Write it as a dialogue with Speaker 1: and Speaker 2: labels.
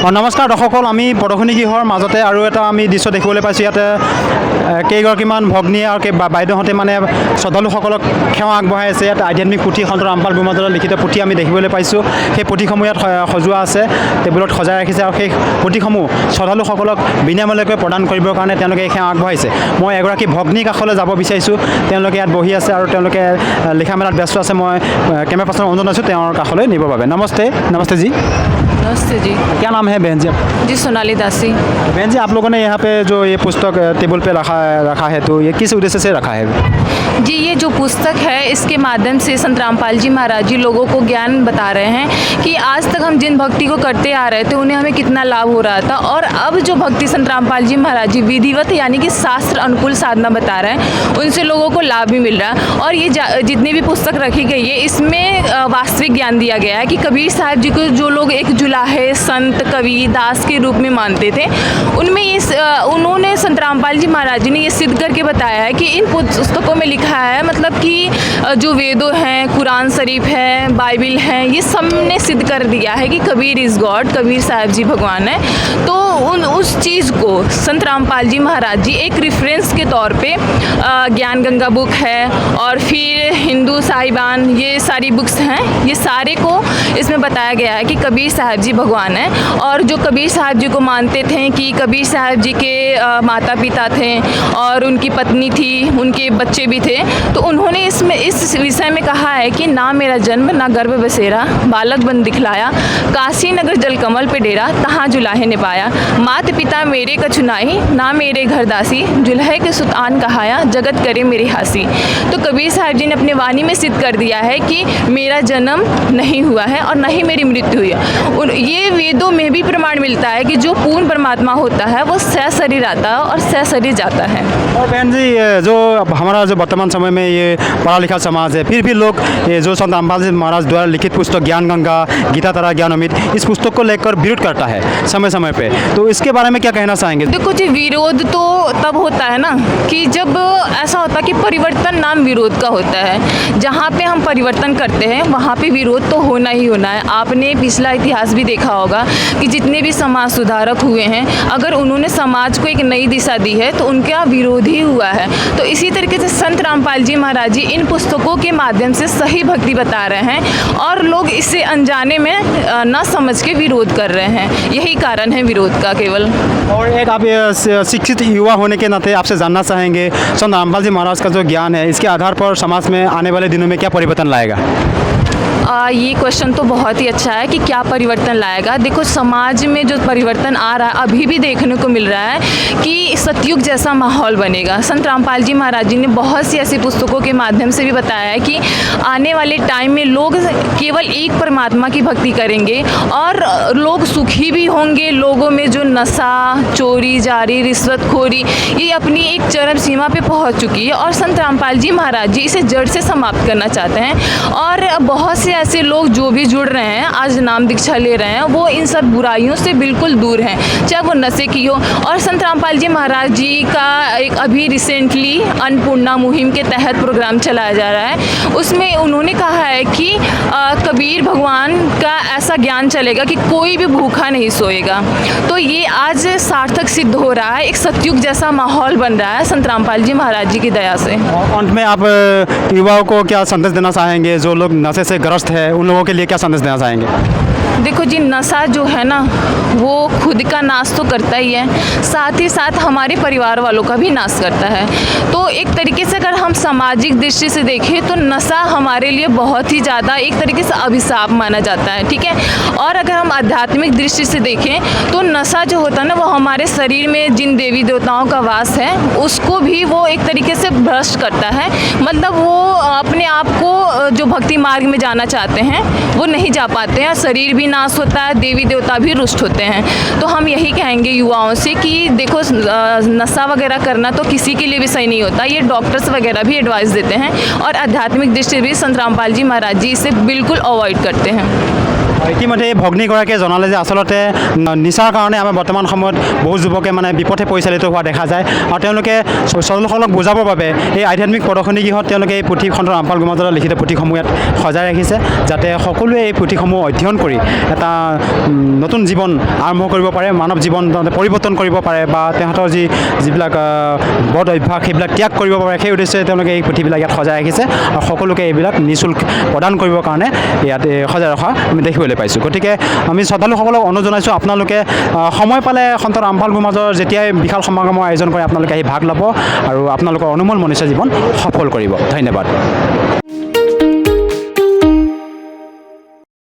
Speaker 1: নমস্কাৰ দৰ্শকসকল, আমি প্ৰদৰ্শনী গৃহৰ মাজতে আৰু এটা আমি দৃশ্য দেখিবলৈ পাইছোঁ। ইয়াতে কেইগৰাকীমান ভগ্নী আৰু বাইদেউহঁতে মানে শ্ৰদ্ধালুসকলক সেৱা আগবঢ়াই আছে। ইয়াত আধ্যাত্মিক পুথি সন্ত ৰামপাল বৰুৱাৰ লিখিত পুথি আমি দেখিবলৈ পাইছোঁ। সেই পুথিসমূহ ইয়াত সজোৱা আছে, টেবুলত সজাই ৰাখিছে আৰু সেই পুথিসমূহ শ্ৰদ্ধালুসকলক বিনামূলীয়াকৈ প্ৰদান কৰিবৰ কাৰণে তেওঁলোকে এই সেৱা আগবঢ়াইছে। মই এগৰাকী ভগ্নীৰ কাষলৈ যাব বিচাৰিছোঁ। তেওঁলোকে ইয়াত বহি আছে আৰু তেওঁলোকে লিখা মেলাত ব্যস্ত আছে। মই কেমেৰা পাৰ্চন অনুৰোধ জনাইছোঁ তেওঁৰ কাষলৈ নিবৰ বাবে। नमस्ते जी।
Speaker 2: नमस्ते जी।
Speaker 1: क्या नाम है बहन जी?
Speaker 2: जी सोनाली दासी।
Speaker 1: बहन जी, आप लोगों ने यहाँ पे जो ये पुस्तक टेबल पे रखा है तो ये किस उद्देश्य से रखा है?
Speaker 2: जी, ये जो पुस्तक है इसके माध्यम से संत रामपाल जी महाराज जी लोगों को ज्ञान बता रहे हैं कि आज तक हम जिन भक्ति को करते आ रहे थे उन्हें हमें कितना लाभ हो रहा था, और अब जो भक्ति संत रामपाल जी महाराज जी विधिवत यानी कि शास्त्र अनुकूल साधना बता रहे हैं, उनसे लोगों को लाभ भी मिल रहा है। और ये जितनी भी पुस्तक रखी गई है इसमें वास्तविक ज्ञान दिया गया है कि कबीर साहब जी को जो लोग एक जुलाहे संत कवि दास के रूप में मानते थे, उनमें उन्होंने संत रामपाल जी महाराज जी ने ये सिद्ध करके बताया है कि इन पुस्तकों में लिखा है, मतलब कि जो वेदों हैं, कुरान शरीफ है, बाइबिल है, ये सब ने सिद्ध कर दिया है कि कबीर इज़ गॉड, कबीर साहब जी भगवान है। तो उस चीज़ को संत रामपाल जी महाराज जी एक रेफरेंस के तौर पे ज्ञान गंगा बुक है और फिर हिंदू साहिबान, ये सारी बुक्स हैं, ये सारे को इसमें बताया गया है कि कबीर साहब जी भगवान हैं। और जो कबीर साहब जी को मानते थे कि कबीर साहब जी के माता पिता थे और उनकी पत्नी थी, उनके बच्चे भी थे, तो उन्होंने इसमें इस विषय में कहा है कि ना मेरा जन्म ना गर्भ बसेरा, बालक बन दिखलाया, काशी नगर जल कमल पे डेरा, तहाँ जुलाहे ने पाया, मात पिता मेरे कछुनाई, ना मेरे घर दासी, जुल्हे के सुल्तान कहाया, जगत करे मेरी हासी। तो कबीर साहब जी ने अपने वाणी में सिद्ध कर दिया है कि मेरा जन्म नहीं हुआ है और न ही मेरी मृत्यु हुई है। ये वेदों में भी प्रमाण मिलता है कि जो पूर्ण परमात्मा होता है वो सशरीर आता है और सशरीर जाता है।
Speaker 1: और बहन जी, जो हमारा जो वर्तमान समय में ये पढ़ा लिखा समाज है, फिर भी लोग ये जो संत रामपाल जी महाराज द्वारा लिखित पुस्तक ज्ञान गंगा, गीता तारा, ज्ञान अमृत, इस पुस्तक को लेकर विरोध करता है समय समय पे, तो इसके बारे में क्या कहना चाहेंगे?
Speaker 2: देखो जी, विरोध तो तब होता है ना कि जब ऐसा होता है कि परिवर्तन नाम विरोध का होता है। जहाँ पे हम परिवर्तन करते हैं वहाँ पे विरोध तो होना ही होना है। आपने पिछला इतिहास भी देखा होगा कि जितने भी समाज सुधारक हुए हैं, अगर उन्होंने समाज को एक नई दिशा दी है तो उनका विरोध ही हुआ है। तो इसी तरीके से संत रामपाल जी महाराज जी इन पुस्तकों के माध्यम से सही भक्ति बता रहे हैं और लोग इसे अनजाने में न समझ के विरोध कर रहे हैं। यही कारण है विरोध का केवल।
Speaker 1: और एक आप शिक्षित युवा होने के नाते आपसे जानना चाहेंगे, संत रामपाल जी महाराज का जो ज्ञान है इसके आधार पर समाज में आने वाले दिनों में क्या परिवर्तन लाएगा?
Speaker 2: ये क्वेश्चन तो बहुत ही अच्छा है कि क्या परिवर्तन लाएगा। देखो, समाज में जो परिवर्तन आ रहा है अभी भी देखने को मिल रहा है कि सतयुग जैसा माहौल बनेगा। संत रामपाल जी महाराज जी ने बहुत सी ऐसी पुस्तकों के माध्यम से भी बताया है कि आने वाले टाइम में लोग केवल एक परमात्मा की भक्ति करेंगे और लोग सुखी भी होंगे। लोगों में जो नशा, चोरी जारी, रिश्वतखोरी, ये अपनी एक चरम सीमा पे पहुंच चुकी है और संत रामपाल जी महाराज जी इसे जड़ से समाप्त करना चाहते हैं। और बहुत से ऐसे लोग जो भी जुड़ रहे हैं, आज नाम दीक्षा ले रहे हैं, वो इन सब बुराइयों से बिल्कुल दूर हैं, चाहे वो नशे की हो। और संत रामपाल जी महाराज जी का एक अभी रिसेंटली अन्नपूर्णा मुहिम के तहत प्रोग्राम चलाया जा रहा है, उसमें उन्होंने कहा है कि कबीर भगवान का ऐसा ज्ञान चलेगा कि कोई भी भूखा नहीं सोएगा। तो ये आज सार्थक सिद्ध हो रहा है, एक सतयुग जैसा माहौल बन रहा है संत रामपाल जी महाराज जी की दया से।
Speaker 1: अंत में आप युवाओं को क्या संदेश देना चाहेंगे? जो लोग नशे से ग्रस्त है उन लोगों के लिए क्या संदेश देना चाहेंगे?
Speaker 2: देखो जी, नशा जो है ना वो खुद का नाश तो करता ही है, साथ ही साथ हमारे परिवार वालों का भी नाश करता है। तो एक तरीके से अगर हम सामाजिक दृष्टि से देखें तो नशा हमारे लिए बहुत ही ज़्यादा एक तरीके से अभिशाप माना जाता है, ठीक है। और अगर हम आध्यात्मिक दृष्टि से देखें तो नशा जो होता है ना वो हमारे शरीर में जिन देवी देवताओं का वास है उसको भी वो एक तरीके से भ्रष्ट करता है। मतलब वो अपने आप को जो भक्ति मार्ग में जाना चाहते हैं वो नहीं जा पाते हैं, शरीर भी नाश होता है, देवी देवता भी रुष्ट होते हैं। तो हम यही कहेंगे युवाओं से कि देखो, नशा वगैरह करना तो किसी के लिए भी सही नहीं होता, ये डॉक्टर्स वगैरह भी एडवाइस देते हैं और आध्यात्मिक दृष्टि से भी संत रामपाल जी महाराज जी इसे बिल्कुल अवॉइड करते हैं।
Speaker 1: ইতিমধ্যে এই ভগ্নীগৰাকীয়ে জনালে যে আচলতে নিচাৰ কাৰণে আমাৰ বৰ্তমান সময়ত বহু যুৱকে মানে বিপথে পৰিচালিত হোৱা দেখা যায় আৰু তেওঁলোকে শ্ৰদ্ধালুসকলক বুজাবৰ বাবে এই আধ্যাত্মিক প্ৰদৰ্শনী গৃহত তেওঁলোকে এই পুথি সন্ত ৰামপাল গুমাজলৰ লিখিত পুথিসমূহ ইয়াত সজাই ৰাখিছে যাতে সকলোৱে এই পুথিসমূহ অধ্যয়ন কৰি এটা নতুন জীৱন আৰম্ভ কৰিব পাৰে মানৱ জীৱন পৰিৱৰ্তন কৰিব পাৰে বা তেহঁতৰ যিবিলাক বদ অভ্যাস সেইবিলাক ত্যাগ কৰিব পাৰে সেই উদ্দেশ্যে তেওঁলোকে এই পুথিবিলাক ইয়াত সজাই ৰাখিছে আৰু সকলোকে এইবিলাক নিঃশুল্ক প্ৰদান কৰিবৰ কাৰণে ইয়াত সজাই ৰখা আমি দেখিবলৈ পাইছোঁ গতিকে আমি শ্ৰদ্ধালুসকলক অনুৰোধ জনাইছোঁ আপোনালোকে সময় পালে সন্ত ৰামপাল গুমাজৰ যেতিয়াই বিশাল সমাগমৰ আয়োজন কৰে আপোনালোকে আহি ভাগ ল'ব আৰু আপোনালোকৰ অনুমল মনুষ্য জীৱন সফল কৰিব ধন্যবাদ